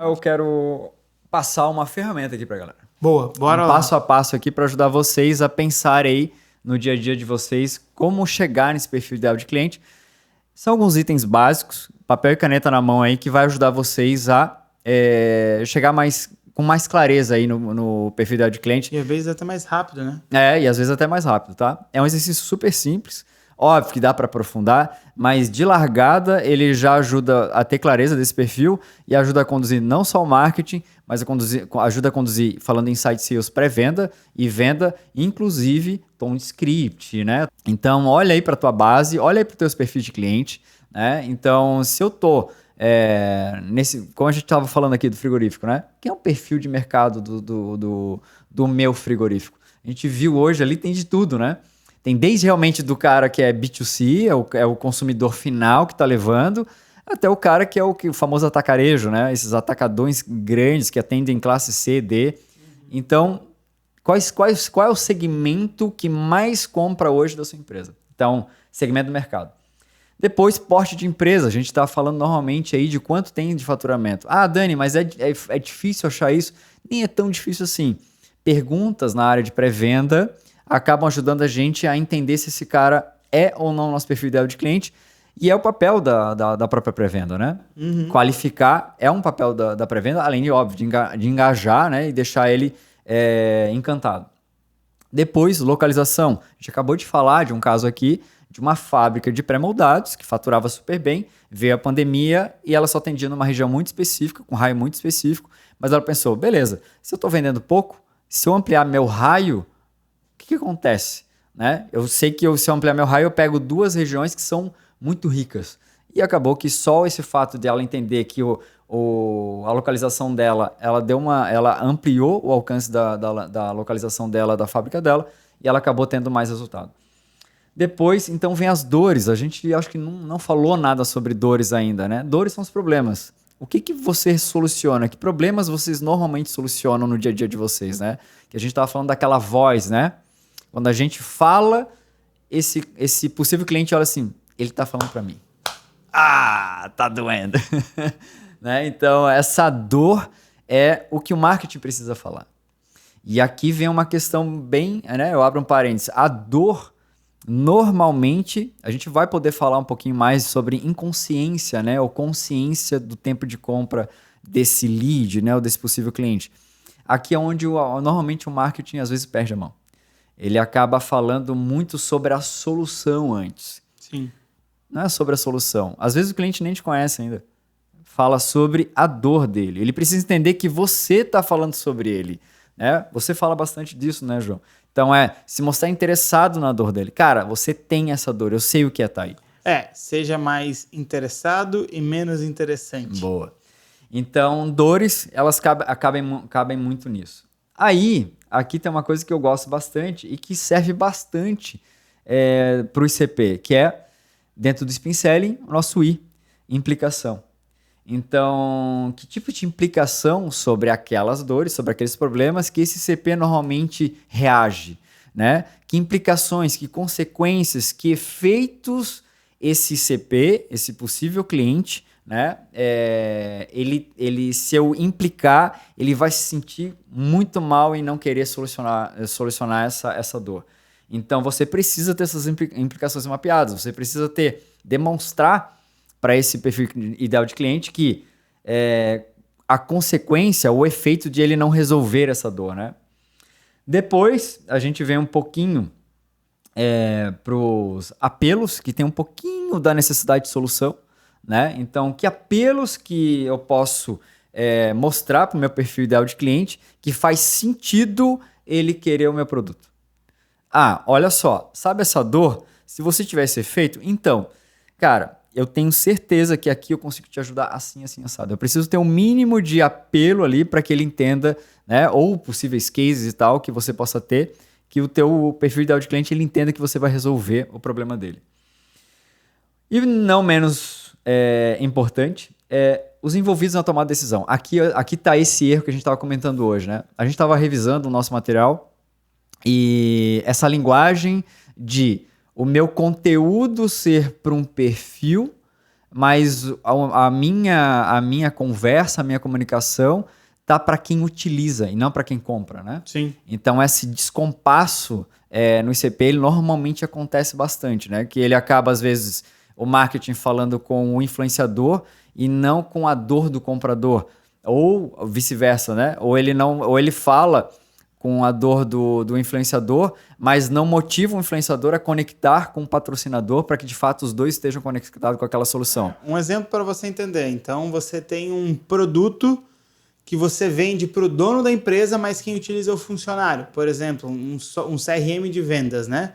Eu quero passar uma ferramenta aqui pra galera. Boa, bora Um lá. passo a passo aqui para ajudar vocês a pensar aí no dia a dia de vocês como chegar nesse perfil ideal de cliente. São alguns itens básicos, papel e caneta na mão aí, que vai ajudar vocês a chegar com mais clareza aí no perfil ideal de cliente. E às vezes até mais rápido, né? E às vezes até mais rápido, tá? É um exercício super simples. Óbvio que dá para aprofundar, mas de largada ele já ajuda a ter clareza desse perfil e ajuda a conduzir não só o marketing, mas ajuda a conduzir falando em site sales pré-venda e venda, inclusive tom de script, né? Então olha aí para tua base, olha aí para os teus perfis de cliente, né? Então se eu tô como a gente estava falando aqui do frigorífico, né? Quem é o perfil de mercado do meu frigorífico? A gente viu hoje ali, tem de tudo, né? Tem desde realmente do cara que é B2C, é o consumidor final que está levando, até o cara que é o famoso atacarejo, né? Esses atacadões grandes que atendem classe C, D. Então, qual é o segmento que mais compra hoje da sua empresa? Então, segmento do mercado. Depois, porte de empresa. A gente está falando normalmente aí de quanto tem de faturamento. Ah, Dani, mas é difícil achar isso? Nem é tão difícil assim. Perguntas na área de pré-venda acabam ajudando a gente a entender se esse cara é ou não nosso perfil ideal de cliente. E é o papel da própria pré-venda, né? Uhum. Qualificar é um papel da pré-venda, além de, óbvio, de engajar, né? E deixar ele encantado. Depois, localização. A gente acabou de falar de um caso aqui de uma fábrica de pré-moldados que faturava super bem, veio a pandemia e ela só atendia numa região muito específica, com um raio muito específico, mas ela pensou, beleza, se eu estou vendendo pouco, se eu ampliar meu raio, o que acontece? Né? Eu sei que se eu ampliar meu raio, eu pego duas regiões que são muito ricas. E acabou que só esse fato de ela entender que a localização dela, ela ampliou o alcance da localização dela, da fábrica dela, e ela acabou tendo mais resultado. Depois, então, vem as dores. A gente acho que não falou nada sobre dores ainda, né? Dores são os problemas. O que você soluciona? Que problemas vocês normalmente solucionam no dia a dia de vocês, né? Que a gente estava falando daquela voz, né? Quando a gente fala, esse possível cliente olha assim, ele está falando para mim. Ah, tá doendo. Né? Então, essa dor é o que o marketing precisa falar. E aqui vem uma questão bem, né? Eu abro um parênteses. A dor, normalmente, a gente vai poder falar um pouquinho mais sobre inconsciência, né? Ou consciência do tempo de compra desse lead, né? Ou desse possível cliente. Aqui é onde normalmente o marketing às vezes perde a mão. Ele acaba falando muito sobre a solução antes. Sim. Não é sobre a solução. Às vezes o cliente nem te conhece ainda. Fala sobre a dor dele. Ele precisa entender que você está falando sobre ele. Né? Você fala bastante disso, né, João? Então se mostrar interessado na dor dele. Cara, você tem essa dor, eu sei o que é tá aí. Seja mais interessado e menos interessante. Boa. Então, dores, elas cabem muito nisso. Aí, aqui tem uma coisa que eu gosto bastante e que serve bastante para o ICP, que é, dentro do Spin Selling, o nosso I, implicação. Então, que tipo de implicação sobre aquelas dores, sobre aqueles problemas que esse CP normalmente reage, né? Que implicações, que consequências, que efeitos esse CP, esse possível cliente, né? Ele se eu implicar, ele vai se sentir muito mal em não querer solucionar essa dor. Então, você precisa ter essas implicações mapeadas, você precisa demonstrar para esse perfil ideal de cliente que a consequência, o efeito de ele não resolver essa dor, né? Depois, a gente vem um pouquinho para os apelos, que tem um pouquinho da necessidade de solução, né? Então, que apelos que eu posso mostrar para o meu perfil ideal de cliente que faz sentido ele querer o meu produto? Ah, olha só, sabe essa dor? Se você tivesse feito, então, cara, eu tenho certeza que aqui eu consigo te ajudar assim, assim, assado. Eu preciso ter um mínimo de apelo ali para que ele entenda, né? Ou possíveis cases e tal que você possa ter, que o teu perfil ideal de cliente ele entenda que você vai resolver o problema dele. E não menos importante, os envolvidos na tomada de decisão. Aqui está esse erro que a gente estava comentando hoje, né? A gente estava revisando o nosso material e essa linguagem de o meu conteúdo ser para um perfil, mas a minha conversa, a minha comunicação tá para quem utiliza e não para quem compra, né? Sim. Então, esse descompasso no ICP, ele normalmente acontece bastante, né? Que ele acaba, às vezes, o marketing falando com o influenciador e não com a dor do comprador. Ou vice-versa, né? Ou ele fala com a dor do influenciador, mas não motiva o influenciador a conectar com o patrocinador para que, de fato, os dois estejam conectados com aquela solução. Um exemplo para você entender. Então, você tem um produto que você vende para o dono da empresa, mas quem utiliza é o funcionário. Por exemplo, um CRM de vendas, né?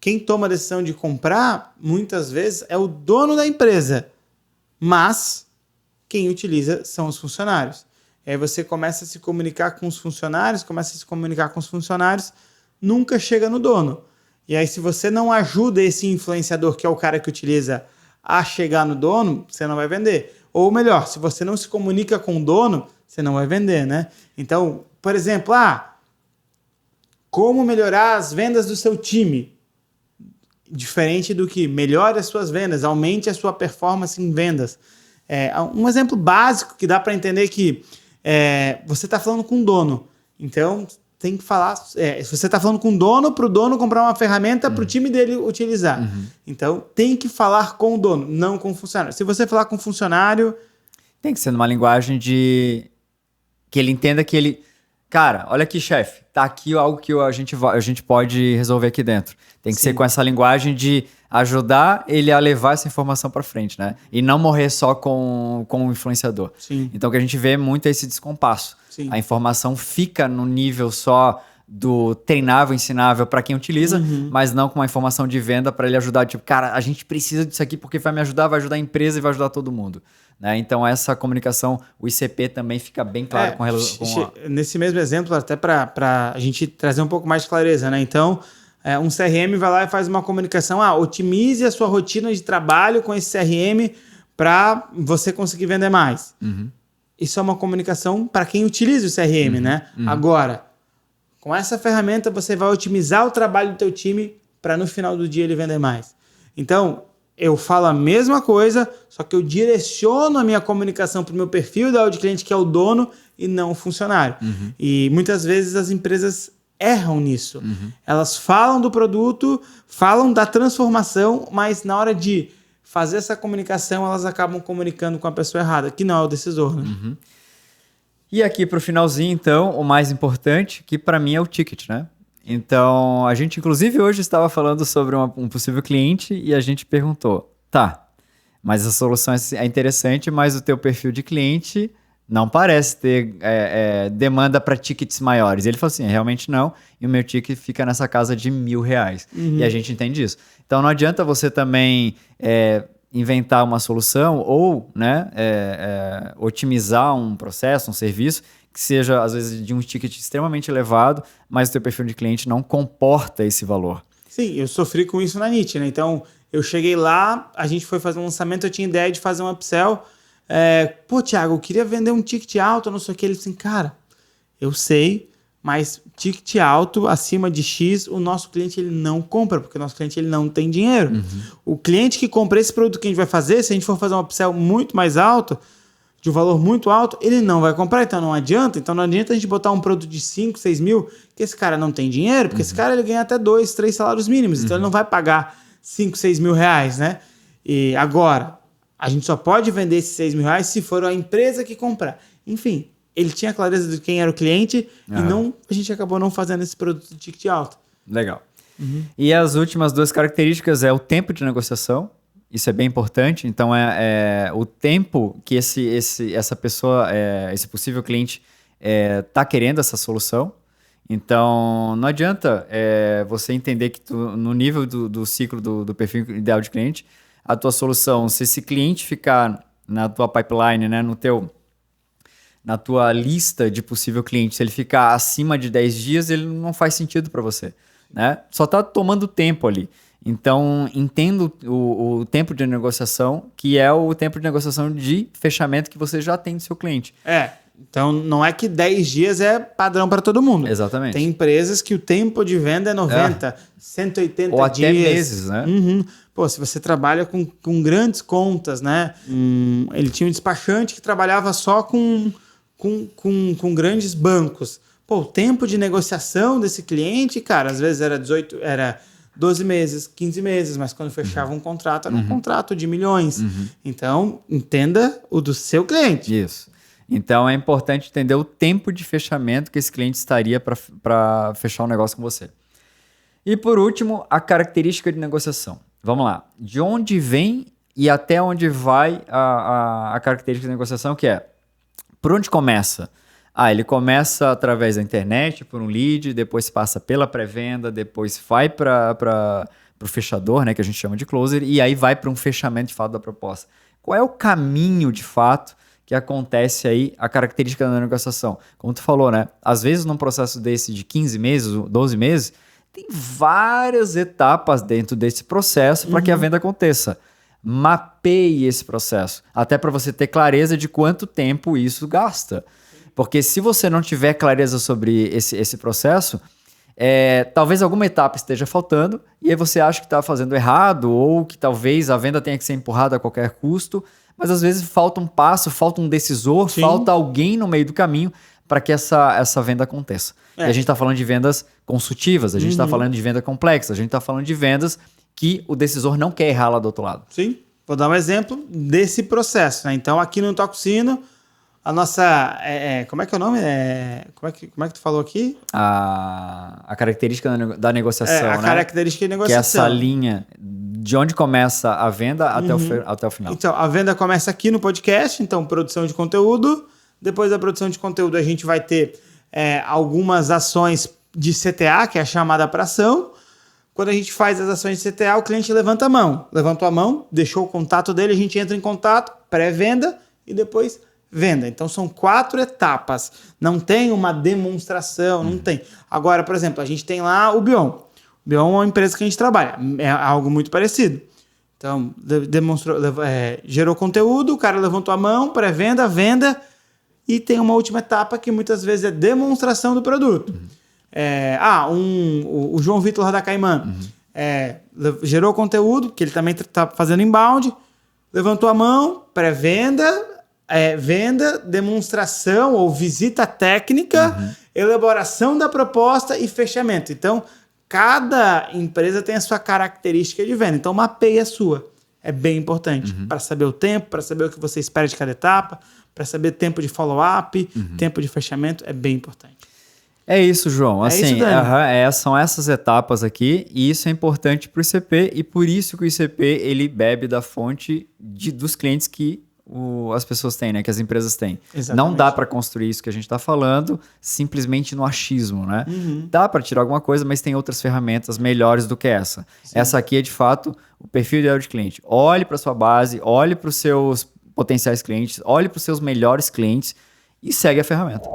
Quem toma a decisão de comprar, muitas vezes, é o dono da empresa, mas quem utiliza são os funcionários. Aí você começa a se comunicar com os funcionários, nunca chega no dono. E aí, se você não ajuda esse influenciador, que é o cara que utiliza, a chegar no dono, você não vai vender. Ou melhor, se você não se comunica com o dono, você não vai vender, né? Então, por exemplo, como melhorar as vendas do seu time? Diferente do que melhore as suas vendas, aumente a sua performance em vendas. Um exemplo básico que dá para entender que você está falando com o dono. Então, tem que falar... se você está falando com o dono, para o dono comprar uma ferramenta para o time dele utilizar. Então, tem que falar com o dono, não com o funcionário. Se você falar com o funcionário... Tem que ser numa linguagem que ele entenda que ele... Cara, olha aqui, chefe, tá aqui algo que a gente pode resolver aqui dentro. Tem que ser com essa linguagem de ajudar ele a levar essa informação para frente, né? E não morrer só com o influenciador. Sim. Então, o que a gente vê muito é esse descompasso. Sim. A informação fica no nível só do treinável, ensinável para quem utiliza, mas não com uma informação de venda para ele ajudar. Tipo, cara, a gente precisa disso aqui porque vai ajudar a empresa e vai ajudar todo mundo. Né? Então, essa comunicação, o ICP também fica bem claro Nesse mesmo exemplo, até para a gente trazer um pouco mais de clareza, né? Então, um CRM vai lá e faz uma comunicação, otimize a sua rotina de trabalho com esse CRM para você conseguir vender mais. Isso é uma comunicação para quem utiliza o CRM, né? Agora, com essa ferramenta, você vai otimizar o trabalho do teu time para no final do dia ele vender mais. Então, eu falo a mesma coisa, só que eu direciono a minha comunicação para o meu perfil ideal de cliente, que é o dono, e não o funcionário. E muitas vezes as empresas erram nisso. Elas falam do produto, falam da transformação, mas na hora de fazer essa comunicação, elas acabam comunicando com a pessoa errada, que não é o decisor. Né? E aqui para o finalzinho, então, o mais importante, que para mim é o ticket, né? Então, a gente inclusive hoje estava falando sobre um possível cliente e a gente perguntou, tá, mas a solução é interessante, mas o teu perfil de cliente não parece ter demanda para tickets maiores. Ele falou assim, realmente não, e o meu ticket fica nessa casa de R$1.000. E a gente entende isso. Então, não adianta você também inventar uma solução ou otimizar um processo, um serviço, que seja, às vezes, de um ticket extremamente elevado, mas o teu perfil de cliente não comporta esse valor. Sim, eu sofri com isso na NIT, né? Então, eu cheguei lá, a gente foi fazer um lançamento, eu tinha ideia de fazer um upsell. Thiago, eu queria vender um ticket alto, não sei o que. Ele disse assim, cara, eu sei, mas ticket alto, acima de X, o nosso cliente ele não compra, porque o nosso cliente ele não tem dinheiro. O cliente que compra esse produto que a gente vai fazer, se a gente for fazer um upsell muito mais alto, de um valor muito alto, ele não vai comprar, então não adianta. Então não adianta a gente botar um produto de 5, 6 mil, que esse cara não tem dinheiro, porque esse cara ele ganha até 2, 3 salários mínimos, então ele não vai pagar 5, 6 mil reais, né? E agora, a gente só pode vender esses 6 mil reais se for a empresa que comprar. Enfim, ele tinha clareza de quem era o cliente e a gente acabou não fazendo esse produto de ticket alto. Legal. E as últimas duas características é o tempo de negociação. Isso é bem importante. Então, o tempo que essa pessoa, esse possível cliente está querendo essa solução. Então, não adianta você entender que no nível do ciclo do perfil ideal de cliente, a tua solução, se esse cliente ficar na tua pipeline, né, na tua lista de possível cliente, se ele ficar acima de 10 dias, ele não faz sentido para você. Né? Só está tomando tempo ali. Então, entendo o tempo de negociação, que é o tempo de negociação de fechamento que você já tem do seu cliente. Então não é que 10 dias é padrão para todo mundo. Exatamente. Tem empresas que o tempo de venda é 90, 180 ou dias. Ou até meses, né? Pô, se você trabalha com grandes contas, né? Ele tinha um despachante que trabalhava só com grandes bancos. Pô, o tempo de negociação desse cliente, cara, às vezes era 12 meses, 15 meses, mas quando fechava um contrato, era um contrato de milhões. Então, entenda o do seu cliente. Isso. Então, é importante entender o tempo de fechamento que esse cliente estaria para fechar um negócio com você. E, por último, a característica de negociação. Vamos lá. De onde vem e até onde vai a característica de negociação, que é, por onde começa? Ele começa através da internet, por um lead, depois passa pela pré-venda, depois vai para o fechador, né, que a gente chama de closer, e aí vai para um fechamento de fato da proposta. Qual é o caminho de fato que acontece aí, a característica da negociação? Como tu falou, né? Às vezes num processo desse de 15 meses, 12 meses, tem várias etapas dentro desse processo para que a venda aconteça. Mapeie esse processo, até para você ter clareza de quanto tempo isso gasta. Porque se você não tiver clareza sobre esse processo, talvez alguma etapa esteja faltando e aí você acha que está fazendo errado ou que talvez a venda tenha que ser empurrada a qualquer custo, mas às vezes falta um passo, falta um decisor, Sim. falta alguém no meio do caminho para que essa venda aconteça. E a gente está falando de vendas consultivas, a gente está falando de venda complexa, a gente está falando de vendas que o decisor não quer errar lá do outro lado. Sim, vou dar um exemplo desse processo, né? Então, aqui no Toca o Sino, a nossa... como é que é o nome? Como é que tu falou aqui? A característica da negociação, a né? característica de Que é negociação. essa linha de onde começa a venda até o final. Então, a venda começa aqui no podcast, então produção de conteúdo. Depois da produção de conteúdo, a gente vai ter algumas ações de CTA, que é a chamada para ação. Quando a gente faz as ações de CTA, o cliente levanta a mão. Levantou a mão, deixou o contato dele, a gente entra em contato, pré-venda e depois venda. Então, são 4 etapas. Não tem uma demonstração, não tem. Agora, por exemplo, a gente tem lá o Bion. O Bion é uma empresa que a gente trabalha. É algo muito parecido. Então, gerou conteúdo, o cara levantou a mão, pré-venda, venda, e tem uma última etapa que muitas vezes é demonstração do produto. O João Vitor lá da Caimã gerou conteúdo, que ele também está fazendo inbound, levantou a mão, pré-venda, venda, demonstração ou visita técnica, elaboração da proposta e fechamento. Então, cada empresa tem a sua característica de venda. Então, mapeie a sua. É bem importante para saber o tempo, para saber o que você espera de cada etapa, para saber tempo de follow-up, tempo de fechamento. É bem importante. É isso, João. Assim, isso, são essas etapas aqui e isso é importante para o ICP e por isso que o ICP ele bebe da fonte dos clientes que as pessoas têm, né? Que as empresas têm. Exatamente. Não dá para construir isso que a gente está falando simplesmente no achismo, né? Dá para tirar alguma coisa, mas tem outras ferramentas melhores do que essa. Sim. Essa aqui é, de fato, o perfil ideal de cliente. Olhe para sua base, olhe para os seus potenciais clientes, olhe para os seus melhores clientes e segue a ferramenta.